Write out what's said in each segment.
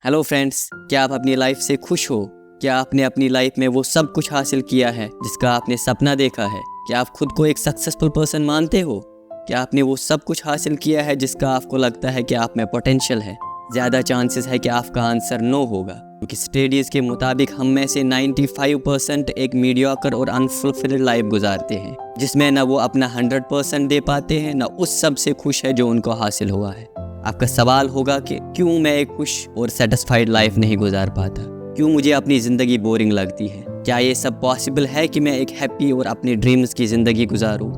Hello friends, क्या आप अपनी लाइफ से खुश हो? क्या आपने अपनी लाइफ में वो सब कुछ हासिल किया है जिसका आपने सपना देखा है? क्या आप खुद को एक सक्सेसफुल पर्सन मानते हो? क्या आपने वो सब कुछ हासिल किया है जिसका आपको लगता है कि आप में पोटेंशियल है? ज़्यादा चांसेस है कि आपका आंसर नो होगा, क्योंकि स्टडीज़ के मुताबिक हम में से 95% एक मीडियोकर और अनफुलफिल्ड लाइफ गुजारते हैं, जिसमें ना वो अपना 100% दे पाते हैं, ना उस सब से खुश है जो उनको हासिल हुआ है। आपका सवाल होगा कि क्यों मैं एक खुश और सेटिस्फाइड लाइफ नहीं गुजार पाता? क्यों मुझे अपनी ज़िंदगी बोरिंग लगती है? क्या ये सब पॉसिबल है कि मैं एक हैप्पी और अपने ड्रीम्स की ज़िंदगी गुजारूं?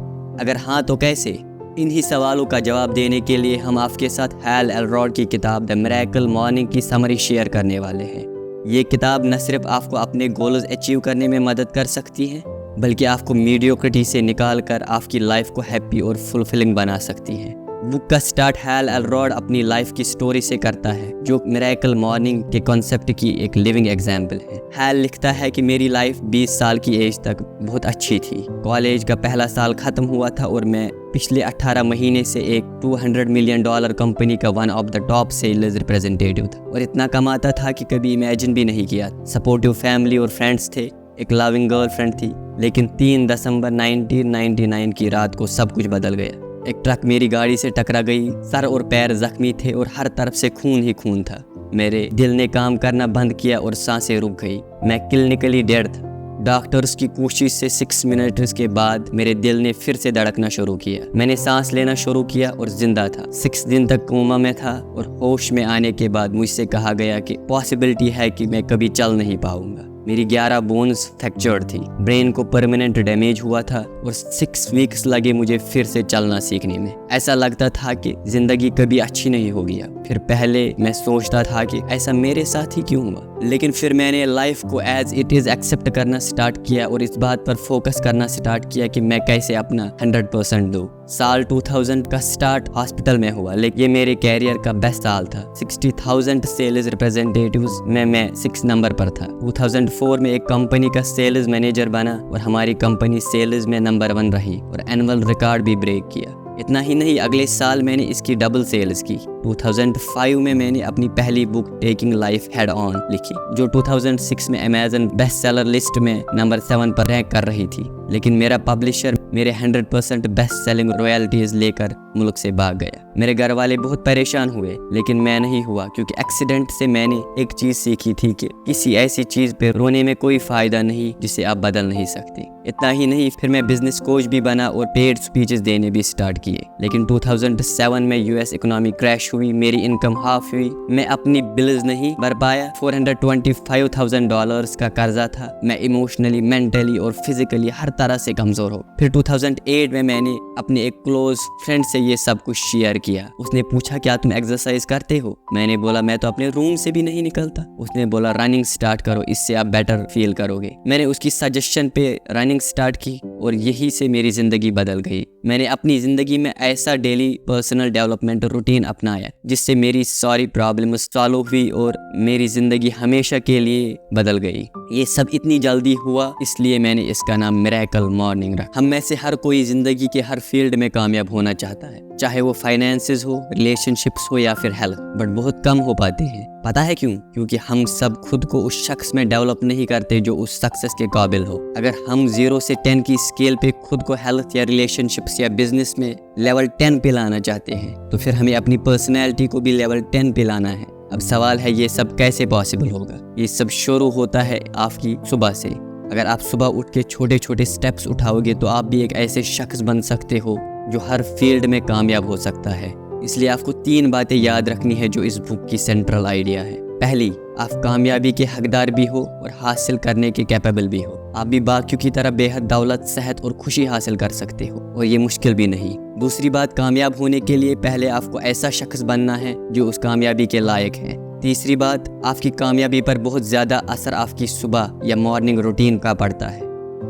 अगर हाँ तो कैसे? इन्हीं सवालों का जवाब देने के लिए हम आपके साथ हैल एलरॉड की किताब द मिरेकल मॉर्निंग की समरी शेयर करने वाले हैं। ये किताब न सिर्फ आपको अपने गोल्स अचीव करने में मदद कर सकती है, बल्कि आपको मीडियोक्रिटी से निकाल कर आपकी लाइफ को हैप्पी और फुलफिलिंग बना सकती है। बुक का स्टार्ट हैल एलरॉड अपनी लाइफ की स्टोरी से करता है, जो मिरेकल मॉर्निंग के कॉन्सेप्ट की एक लिविंग एग्जाम्पल है। हैल लिखता है कि मेरी लाइफ 20 साल की एज तक बहुत अच्छी थी। कॉलेज का पहला साल ख़त्म हुआ था और मैं पिछले 18 महीने से एक $200 मिलियन कंपनी का one of the top sales representative था और इतना कमाता था कि कभी इमेजिन भी नहीं किया। सपोर्टिव फैमिली और फ्रेंड्स थे, एक लविंग गर्लफ्रेंड थी। लेकिन 3 दिसंबर 1999 की रात को सब कुछ बदल गया। एक ट्रक मेरी गाड़ी से टकरा गई। सर और पैर जख्मी थे और हर तरफ से खून ही खून था। मेरे दिल ने काम करना बंद किया और सांसें रुक गई। मैं क्लिनिकली डेड था। डॉक्टर्स की कोशिश से 6 मिनट्स के बाद मेरे दिल ने फिर से धड़कना शुरू किया। मैंने सांस लेना शुरू किया और जिंदा था। 6 दिन तक कोमा में था और होश में आने के बाद मुझसे कहा गया कि पॉसिबिलिटी है कि मैं कभी चल नहीं पाऊंगा। मेरी 11 बोन्स फ्रैक्चर्ड थी, ब्रेन को परमानेंट डैमेज हुआ था और 6 वीक्स लगे मुझे फिर से चलना सीखने में। ऐसा लगता था कि जिंदगी कभी अच्छी नहीं होगी। फिर पहले मैं सोचता था कि ऐसा मेरे साथ ही क्यों हुआ, लेकिन फिर मैंने लाइफ को एज इट इज़ एक्सेप्ट करना स्टार्ट किया और इस बात पर फोकस करना स्टार्ट किया कि मैं कैसे अपना 100% दूँ। साल 2000 का स्टार्ट हॉस्पिटल में हुआ, लेकिन ये मेरे कैरियर का बेस्ट साल था। 60,000 सेल्स रिप्रेजेंटेटिव्स में मैं 6 नंबर पर था। 2004 में एक कंपनी का सेल्स मैनेजर बना और हमारी कंपनी सेल्स में नंबर 1 रही और एनुअल रिकॉर्ड भी ब्रेक किया। इतना ही नहीं, अगले साल मैंने इसकी डबल सेल्स की। 2005 में मैंने अपनी पहली book taking life head on लिखी, जो 2006 में अमेज़न बेस्ट सेलर लिस्ट में नंबर 7 पर रैंक कर रही थी। लेकिन मेरा पब्लिशर मेरे 100% बेस्ट सेलिंग रॉयल्टीज लेकर मुल्क से भाग गया। मेरे घर वाले बहुत परेशान हुए, लेकिन मैं नहीं हुआ, क्योंकि एक्सीडेंट से मैंने एक चीज़ सीखी थी कि किसी ऐसी चीज़ पे रोने में कोई फ़ायदा नहीं जिसे आप बदल नहीं सकते। इतना ही नहीं, फिर मैं बिजनेस कोच भी बना और पेड स्पीचेस देने भी स्टार्ट किए। लेकिन 2007 में यूएस इकोनॉमी क्रैश हुई, मेरी इनकम हाफ हुई, मैं अपनी बिल्स नहीं भर पाया। $425,000 का कर्जा था। मैं इमोशनली, मेंटली और फिजिकली हर तरह से कमज़ोर हो। फिर 2008 में मैंने अपने एक क्लोज फ्रेंड से ये सब कुछ शेयर किया। उसने पूछा, क्या तुम एक्सरसाइज करते हो? मैंने बोला, मैं तो अपने रूम से भी नहीं निकलता। उसने बोला, रनिंग स्टार्ट करो, इससे आप बेटर फील करोगे। मैंने उसकी सजेशन पे रनिंग स्टार्ट की और यही से मेरी ज़िंदगी बदल गई। मैंने अपनी ज़िंदगी में ऐसा डेली पर्सनल डेवलपमेंट रूटीन अपनाया जिससे मेरी सारी प्रॉब्लम सॉल्व हुई और मेरी ज़िंदगी हमेशा के लिए बदल गई। ये सब इतनी जल्दी हुआ, इसलिए मैंने इसका नाम मिरेकल मॉर्निंग रखा। हम में से हर कोई ज़िंदगी के हर फील्ड में कामयाब होना चाहता है, चाहे वो फाइनेंसेस हो, रिलेशनशिप्स हो या फिर हेल्थ, बट बहुत कम हो पाते हैं। पता है क्यों? क्योंकि हम सब खुद को उस शख्स में डेवलप नहीं करते जो उस सक्सेस के काबिल हो। अगर हम 0 से 10 की स्केल पे खुद को हेल्थ या रिलेशनशिप्स या बिजनेस में लेवल 10 पे लाना चाहते हैं, तो फिर हमें अपनी पर्सनैलिटी को भी लेवल 10 पे लाना है। अब सवाल है, ये सब कैसे पॉसिबल होगा? ये सब शुरू होता है आपकी सुबह से। अगर आप सुबह उठ के छोटे छोटे स्टेप्स उठाओगे तो आप भी एक ऐसे शख्स बन सकते हो जो हर फील्ड में कामयाब हो सकता है। इसलिए आपको 3 बातें याद रखनी है जो इस बुक की सेंट्रल आइडिया है। पहली, आप कामयाबी के हकदार भी हो और हासिल करने के कैपेबल भी हो। आप भी बाकियों की तरह बेहद दौलत, सेहत और खुशी हासिल कर सकते हो और ये मुश्किल भी नहीं। दूसरी बात, कामयाब होने के लिए पहले आपको ऐसा शख्स बनना है जो उस कामयाबी के लायक है। तीसरी बात, आपकी कामयाबी पर बहुत ज़्यादा असर आपकी सुबह या मॉर्निंग रूटीन का पड़ता है।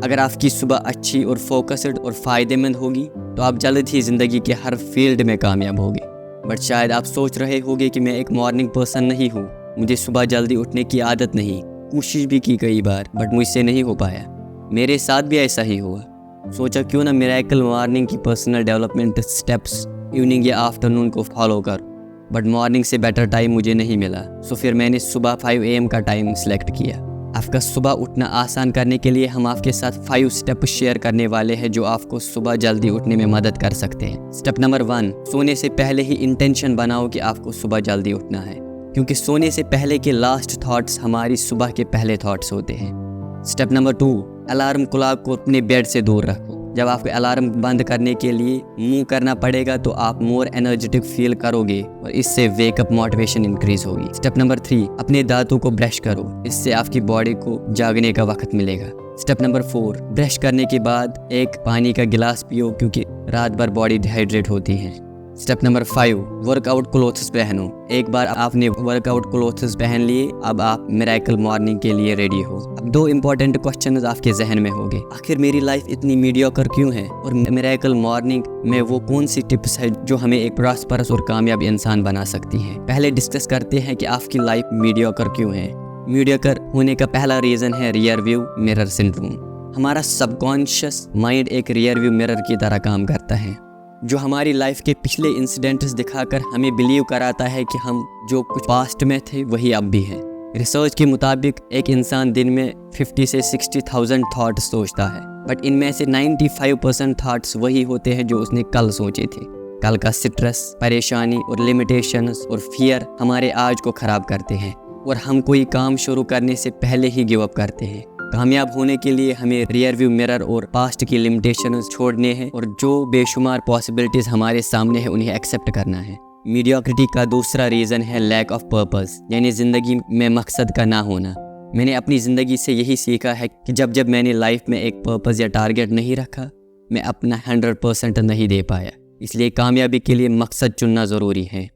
अगर आपकी सुबह अच्छी और फोकस्ड और फ़ायदेमंद होगी तो आप जल्द ही ज़िंदगी के हर फील्ड में कामयाब होगे। बट शायद आप सोच रहे होंगे कि मैं एक मॉर्निंग पर्सन नहीं हूँ, मुझे सुबह जल्दी उठने की आदत नहीं। कोशिश भी की कई बार, बट मुझसे नहीं हो पाया। मेरे साथ भी ऐसा ही हुआ। सोचा क्यों ना मिरेकल मॉर्निंग की पर्सनल डेवलपमेंट स्टेप्स इवनिंग या आफ्टरनून को फॉलो कर। बट मॉर्निंग से बेटर टाइम मुझे नहीं मिला, सो फिर मैंने सुबह 5 AM का टाइम सेलेक्ट किया। आपका सुबह उठना आसान करने के लिए हम आपके साथ 5 स्टेप शेयर करने वाले हैं जो आपको सुबह जल्दी उठने में मदद कर सकते हैं। स्टेप नंबर 1, सोने से पहले ही इंटेंशन बनाओ कि आपको सुबह जल्दी उठना है, क्योंकि सोने से पहले के लास्ट थॉट्स हमारी सुबह के पहले थॉट्स होते हैं। स्टेप नंबर 2, अलार्म क्लॉक को अपने बेड से दूर रखो। जब आपको अलार्म बंद करने के लिए मूव करना पड़ेगा तो आप मोर एनर्जेटिक फील करोगे और इससे वेकअप मोटिवेशन इंक्रीज होगी। स्टेप नंबर 3, अपने दांतों को ब्रश करो, इससे आपकी बॉडी को जागने का वक्त मिलेगा। स्टेप नंबर 4, ब्रश करने के बाद एक पानी का गिलास पियो, क्योंकि रात भर बॉडी डिहाइड्रेट होती है। स्टेप नंबर 5, वर्कआउट क्लोथ्स पहनो। एक बार आपने वर्कआउट क्लोथ्स पहन लिए, अब आप मिरेकल मॉर्निंग के लिए रेडी हो। अब 2 इंपॉर्टेंट क्वेश्चंस आपके जहन में होंगे, आखिर मेरी लाइफ इतनी मीडियोकर क्यों है, और मिरेकल मॉर्निंग में वो कौन सी टिप्स है जो हमें एक प्रॉस्परस और कामयाब इंसान बना सकती हैं। पहले डिस्कस करते हैं कि आपकी लाइफ मीडियोकर क्यों है। मीडियोकर होने का पहला रीज़न है रियर व्यू मिरर सिंड्रोम। हमारा सबकॉन्शियस माइंड एक रियर व्यू मिरर की तरह काम करता है, जो हमारी लाइफ के पिछले इंसिडेंट्स दिखाकर हमें बिलीव कराता है कि हम जो कुछ पास्ट में थे वही अब भी हैं। रिसर्च के मुताबिक एक इंसान दिन में 50 से 60,000 थॉट्स सोचता है, बट इनमें से 95% थॉट्स वही होते हैं जो उसने कल सोचे थे। कल का स्ट्रेस, परेशानी और लिमिटेशंस और फियर हमारे आज को ख़राब करते हैं और हम कोई काम शुरू करने से पहले ही गिव अप करते हैं। कामयाब होने के लिए हमें रियर व्यू मिरर और पास्ट की लिमिटेशंस छोड़ने हैं और जो बेशुमार पॉसिबिलिटीज़ हमारे सामने है उन्हें एक्सेप्ट करना है। मीडियोक्रिटी का दूसरा रीज़न है लैक ऑफ पर्पस, यानी ज़िंदगी में मकसद का ना होना। मैंने अपनी ज़िंदगी से यही सीखा है कि जब मैंने लाइफ में एक पर्पस या टारगेट नहीं रखा, मैं अपना 100% नहीं दे पाया। इसलिए कामयाबी के लिए मकसद चुनना ज़रूरी है।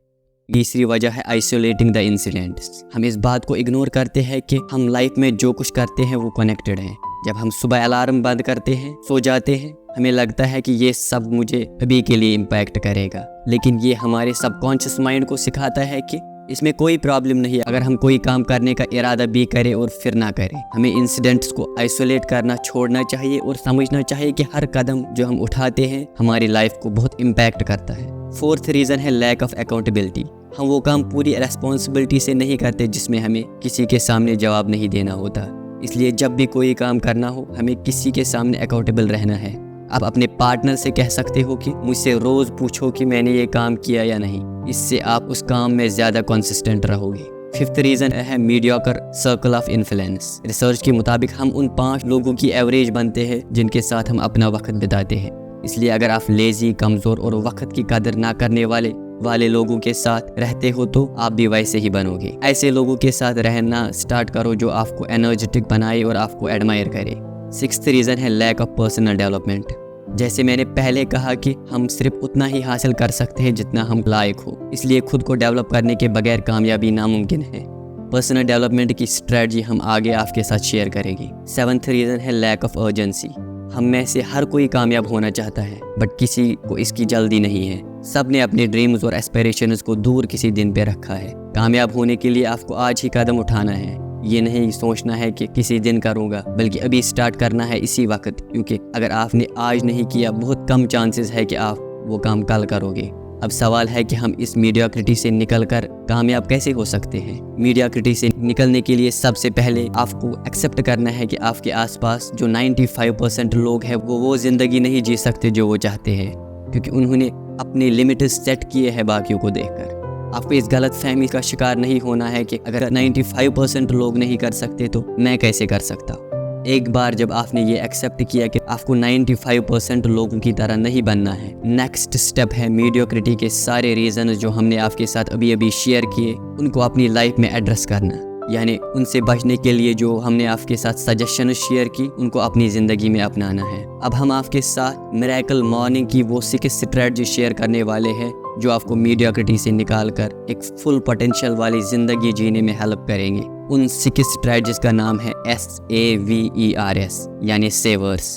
तीसरी वजह है आइसोलेटिंग द इंसिडेंट्स। हम इस बात को इग्नोर करते हैं कि हम लाइफ में जो कुछ करते हैं वो कनेक्टेड है। जब हम सुबह अलार्म बंद करते हैं, सो जाते हैं, हमें लगता है कि ये सब मुझे अभी के लिए इम्पैक्ट करेगा, लेकिन ये हमारे सबकॉन्शियस माइंड को सिखाता है कि इसमें कोई प्रॉब्लम नहीं है अगर हम कोई काम करने का इरादा भी करें और फिर ना करें। हमें इंसिडेंट्स को आइसोलेट करना छोड़ना चाहिए और समझना चाहिए कि हर कदम जो हम उठाते हैं हमारी लाइफ को बहुत इम्पैक्ट करता है। 4th रीज़न है लैक ऑफ अकाउंटेबिलिटी। हम वो काम पूरी रेस्पॉन्सिबिलिटी से नहीं करते जिसमें हमें किसी के सामने जवाब नहीं देना होता। इसलिए जब भी कोई काम करना हो हमें किसी के सामने अकाउंटेबल रहना है। आप अपने पार्टनर से कह सकते हो कि मुझसे रोज़ पूछो कि मैंने ये काम किया या नहीं। इससे आप उस काम में ज़्यादा कंसिस्टेंट रहोगे। 5th रीज़न है mediocre circle of influence. Research के मुताबिक हम उन 5 लोगों की एवरेज बनते हैं जिनके साथ हम अपना वक्त बिताते हैं। इसलिए अगर आप लेज़ी, कमज़ोर और वक्त की कदर ना करने वाले लोगों के साथ रहते हो तो आप भी वैसे ही बनोगे। ऐसे लोगों के साथ रहना स्टार्ट करो जो आपको एनर्जेटिक बनाए और आपको एडमायर करे। 6th रीज़न है लैक ऑफ पर्सनल डेवलपमेंट। जैसे मैंने पहले कहा कि हम सिर्फ उतना ही हासिल कर सकते हैं जितना हम लायक हो, इसलिए खुद को डेवलप करने के बगैर कामयाबी नामुमकिन है। पर्सनल डेवलपमेंट की स्ट्रेटजी हम आगे आपके साथ शेयर करेंगे। 7th रीज़न है लैक ऑफ अर्जेंसी। हम में से हर कोई कामयाब होना चाहता है, बट किसी को इसकी जल्दी नहीं है। सब ने अपने ड्रीम्स और एस्पिरेशंस को दूर किसी दिन पे रखा है। कामयाब होने के लिए आपको आज ही कदम उठाना है। ये नहीं सोचना है कि किसी दिन करूँगा, बल्कि अभी स्टार्ट करना है इसी वक्त, क्योंकि अगर आपने आज नहीं किया बहुत कम चांसेस है कि आप वो काम कल करोगे। अब सवाल है कि हम इस मीडियोक्रिटी से निकलकर कामयाब कैसे हो सकते हैं। मीडियोक्रिटी से निकलने के लिए सबसे पहले आपको एक्सेप्ट करना है कि आपके आसपास जो 95% लोग हैं वो ज़िंदगी नहीं जी सकते जो वो चाहते हैं, क्योंकि उन्होंने अपने लिमिट्स सेट किए हैं बाकियों को देखकर। आपको इस गलत फहमी का शिकार नहीं होना है कि अगर 95% लोग नहीं कर सकते तो मैं कैसे कर सकता। एक बार जब आपने ये एक्सेप्ट किया कि आपको 95% लोगों की तरह नहीं बनना है, नेक्स्ट स्टेप है मीडियोक्रिटी के सारे रीज़न जो हमने आपके साथ अभी शेयर किए उनको अपनी लाइफ में एड्रेस करना। यानी उनसे बचने के लिए जो हमने आपके साथ सजेशन शेयर की उनको अपनी ज़िंदगी में अपनाना है। अब हम आपके साथ मिरेकल मॉर्निंग की वो 6 स्ट्रेटजी शेयर करने वाले हैं जो आपको मीडियोक्रिटी से निकालकर एक फुल पोटेंशियल वाली ज़िंदगी जीने में हेल्प करेंगे। उन 6 स्ट्रेटजीज का नाम है SAVERS, यानी सेवर्स।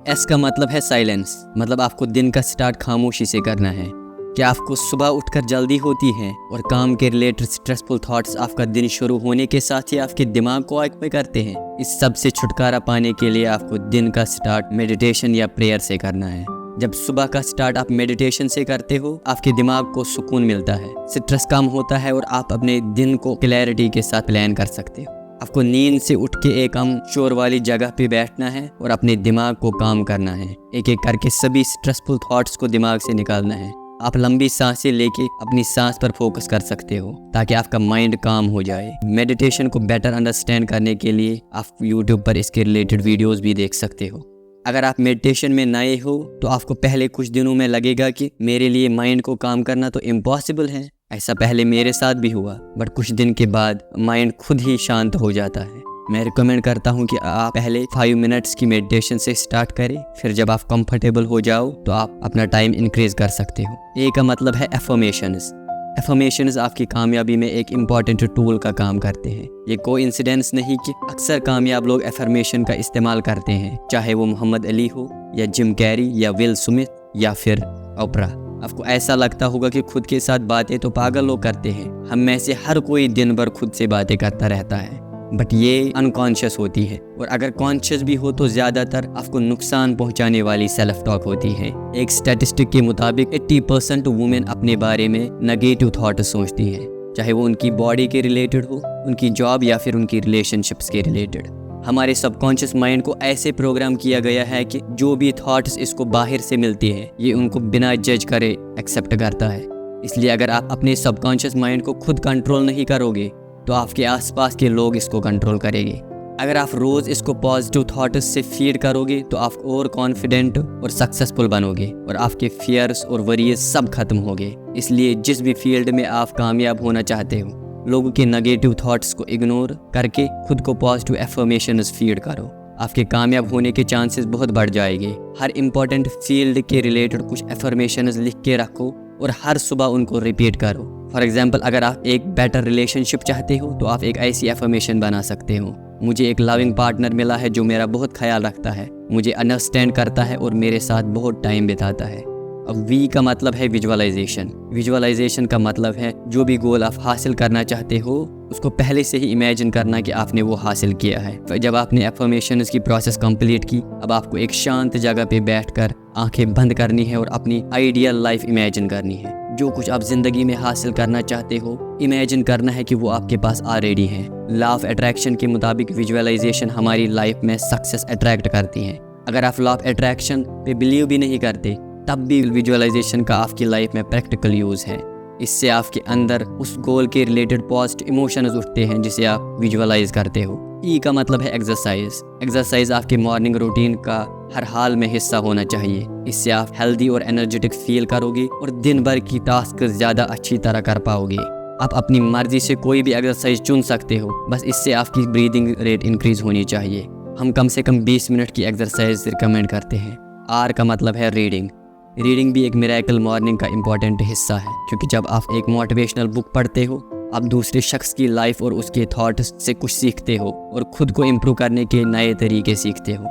S का मतलब है साइलेंस, मतलब आपको दिन का स्टार्ट खामोशी से करना है। क्या आपको सुबह उठकर जल्दी होती है और काम के रिलेटेड स्ट्रेसफुल थॉट्स आपका दिन शुरू होने के साथ ही आपके दिमाग को ऑक्यूपाई करते हैं? इस सब से छुटकारा पाने के लिए आपको दिन का स्टार्ट मेडिटेशन या प्रेयर से करना है। जब सुबह का स्टार्ट आप मेडिटेशन से करते हो, आपके दिमाग को सुकून मिलता है, स्ट्रेस कम होता है और आप अपने दिन को क्लैरिटी के साथ प्लान कर सकते हो। आपको नींद से उठ के एक कम शोर वाली जगह पे बैठना है और अपने दिमाग को काम करना है। एक एक करके सभी स्ट्रेसफुल थॉट्स को दिमाग से निकालना है। आप लंबी सांसें लेके अपनी सांस पर फोकस कर सकते हो ताकि आपका माइंड काम हो जाए। मेडिटेशन को बेटर अंडरस्टैंड करने के लिए आप यूट्यूब पर इसके रिलेटेड वीडियोस भी देख सकते हो। अगर आप मेडिटेशन में नए हो तो आपको पहले कुछ दिनों में लगेगा कि मेरे लिए माइंड को काम करना तो इम्पॉसिबल है। ऐसा पहले मेरे साथ भी हुआ, बट कुछ दिन के बाद माइंड खुद ही शांत हो जाता है। मैं रिकमेंड करता हूँ कि आप पहले 5 मिनट्स की मेडिटेशन से स्टार्ट करें, फिर जब आप कंफर्टेबल हो जाओ तो आप अपना टाइम इंक्रीज कर सकते हो। ए का मतलब है एफर्मेशंस। एफर्मेशंस आपकी कामयाबी में एक इम्पॉर्टेंट टूल का काम करते हैं। ये कोइंसिडेंस नहीं कि अक्सर कामयाब लोग एफर्मेशन का इस्तेमाल करते हैं, चाहे वो मोहम्मद अली हो या जिम कैरी या विल स्मिथ या फिर ओपरा। आपको ऐसा लगता होगा कि खुद के साथ बातें तो पागल लोग करते हैं, हम में से हर कोई दिन भर खुद से बातें करता रहता है, बट ये अनकॉन्शियस होती है। और अगर कॉन्शियस भी हो तो ज़्यादातर आपको नुकसान पहुंचाने वाली सेल्फ टॉक होती है। एक स्टैटिस्टिक के मुताबिक 80% वुमेन अपने बारे में नेगेटिव थॉट सोचती हैं, चाहे वो उनकी बॉडी के रिलेटेड हो, उनकी जॉब या फिर उनकी रिलेशनशिप्स के रिलेटेड। हमारे सबकॉन्शियस माइंड को ऐसे प्रोग्राम किया गया है कि जो भी थॉट्स इसको बाहर से मिलती है ये उनको बिना जज करे एक्सेप्ट करता है। इसलिए अगर आप अपने सबकॉन्शियस माइंड को खुद कंट्रोल नहीं करोगे तो आपके आसपास के लोग इसको कंट्रोल करेंगे। अगर आप रोज़ इसको पॉजिटिव थॉट्स से फीड करोगे तो आप और कॉन्फिडेंट और सक्सेसफुल बनोगे और आपके फियर्स और वरीज सब खत्म होंगे। इसलिए जिस भी फील्ड में आप कामयाब होना चाहते हो, लोगों के नेगेटिव थॉट्स को इग्नोर करके खुद को पॉजिटिव एफर्मेशंस फीड करो। आपके कामयाब होने के चांसेस बहुत बढ़ जाएंगे। हर इंपॉर्टेंट फील्ड के रिलेटेड कुछ एफर्मेशंस लिख के रखो और हर सुबह उनको रिपीट करो। फॉर एग्जाम्पल, अगर आप एक बेटर रिलेशनशिप चाहते हो तो आप एक ऐसी एफर्मेशन बना सकते हो, मुझे एक लविंग पार्टनर मिला है जो मेरा बहुत ख्याल रखता है, मुझे अंडरस्टैंड करता है और मेरे साथ बहुत टाइम बिताता है। अब वी का मतलब है विजुअलाइजेशन। विजुअलाइजेशन का मतलब है जो भी गोल आप हासिल करना चाहते हो उसको पहले से ही इमेजिन करना कि आपने वो हासिल किया है। जब आपने एफर्मेशंस की प्रोसेस कंप्लीट की, अब आपको एक शांत जगह पे बैठकर आंखें बंद करनी है और अपनी आइडियल लाइफ इमेजिन करनी है। जो कुछ आप जिंदगी में हासिल करना चाहते हो, इमेजिन करना है कि वो आपके पास ऑलरेडी है। लॉ ऑफ अट्रैक्शन के मुताबिक विजुअलाइजेशन हमारी लाइफ में सक्सेस अट्रैक्ट करती है। अगर आप लॉ ऑफ अट्रैक्शन पे बिलीव भी नहीं करते तब भी विजुअलाइजेशन का आपकी लाइफ में प्रैक्टिकल यूज़ है। इससे आपके अंदर उस गोल के रिलेटेड पॉजिटिव इमोशंस उठते हैं जिसे आप विजुअलाइज करते हो। ई का मतलब है एक्सरसाइज। एक्सरसाइज आपके मॉर्निंग रूटीन का हर हाल में हिस्सा होना चाहिए। इससे आप हेल्दी और एनर्जेटिक फील करोगे और दिन भर की टास्क ज़्यादा अच्छी तरह कर पाओगे। आप अपनी मर्जी से कोई भी एक्सरसाइज चुन सकते हो, बस इससे आपकी ब्रीदिंग रेट इंक्रीज होनी चाहिए। हम कम से कम 20 मिनट की एक्सरसाइज रिकमेंड करते हैं। आर का मतलब है रीडिंग। रीडिंग भी एक मिरेकल मॉर्निंग का इम्पॉर्टेंट हिस्सा है, क्योंकि जब आप एक मोटिवेशनल बुक पढ़ते हो आप दूसरे शख्स की लाइफ और उसके थॉट्स से कुछ सीखते हो और खुद को इम्प्रूव करने के नए तरीके सीखते हो।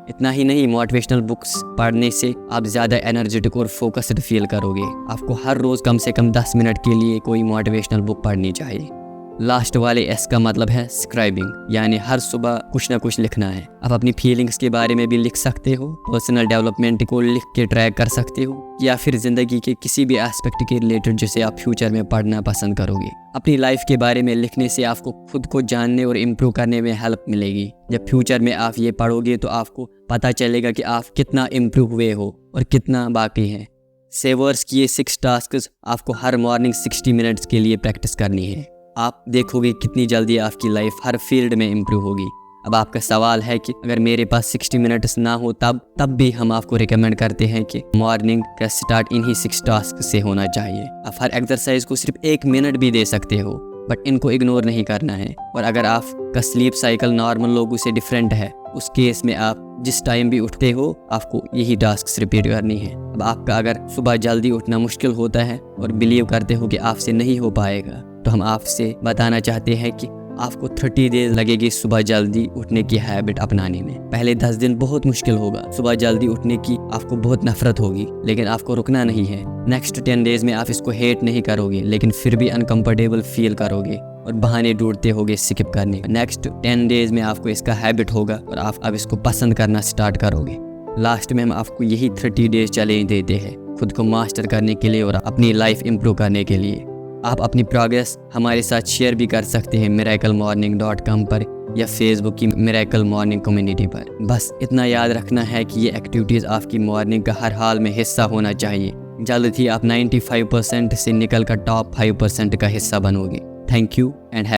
इतना ही नहीं, मोटिवेशनल बुक्स पढ़ने से आप ज़्यादा एनर्जेटिक और फोकस्ड फील करोगे। आपको हर रोज़ कम से कम 10 मिनट के लिए कोई मोटिवेशनल बुक पढ़नी चाहिए। लास्ट वाले एस का मतलब है स्क्राइबिंग, यानी हर सुबह कुछ ना कुछ लिखना है। आप अपनी फीलिंग्स के बारे में भी लिख सकते हो, पर्सनल डेवलपमेंट को लिख के ट्रैक कर सकते हो, या फिर ज़िंदगी के किसी भी एस्पेक्ट के रिलेटेड जिसे आप फ्यूचर में पढ़ना पसंद करोगे। अपनी लाइफ के बारे में लिखने से आपको खुद को जानने और इम्प्रूव करने में हेल्प मिलेगी। जब फ्यूचर में आप ये पढ़ोगे तो आपको पता चलेगा कि आप कितना इम्प्रूव हुए हो और कितना बाकी है। सेवर्स की ये 6 टास्क आपको हर मॉर्निंग 60 मिनट्स के लिए प्रैक्टिस करनी है। आप देखोगे कितनी जल्दी आपकी लाइफ हर फील्ड में इम्प्रूव होगी। अब आपका सवाल है कि अगर मेरे पास 60 मिनट्स ना हो तब भी हम आपको रिकमेंड करते हैं कि मॉर्निंग का स्टार्ट इन्हीं 6 टास्क से होना चाहिए। आप हर एक्सरसाइज को सिर्फ 1 मिनट भी दे सकते हो, बट इनको इग्नोर नहीं करना है। और अगर आपका स्लीप साइकिल नॉर्मल लोगों से डिफरेंट है, उस केस में आप जिस टाइम भी उठते हो आपको यही टास्क रिपीट करनी है। अब आपका अगर सुबह जल्दी उठना मुश्किल होता है और बिलीव करते हो कि आपसे नहीं हो पाएगा, तो हम आपसे बताना चाहते हैं कि आपको 30 डेज लगेगी सुबह जल्दी उठने की हैबिट अपनाने में। पहले 10 दिन बहुत मुश्किल होगा, सुबह जल्दी उठने की आपको बहुत नफरत होगी, लेकिन आपको रुकना नहीं है। नेक्स्ट 10 डेज में आप इसको हेट नहीं करोगे, लेकिन फिर भी अनकंफर्टेबल फील करोगे और बहाने ढूंढते होगे स्किप करने। नेक्स्ट 10 डेज में आपको इसका हैबिट होगा और आप अब इसको पसंद करना स्टार्ट करोगे। लास्ट में हम आपको यही 30 डेज चैलेंज देते हैं खुद को मास्टर करने के लिए और अपनी लाइफ इम्प्रूव करने के लिए। आप अपनी प्रोग्रेस हमारे साथ शेयर भी कर सकते हैं miraclemorning.com पर या फेसबुक की मिरेकल मॉर्निंग कम्युनिटी पर। बस इतना याद रखना है कि ये एक्टिविटीज़ आपकी मॉर्निंग का हर हाल में हिस्सा होना चाहिए। जल्द ही आप 95% से निकल कर टॉप 5% का हिस्सा बनोगे। Thank you and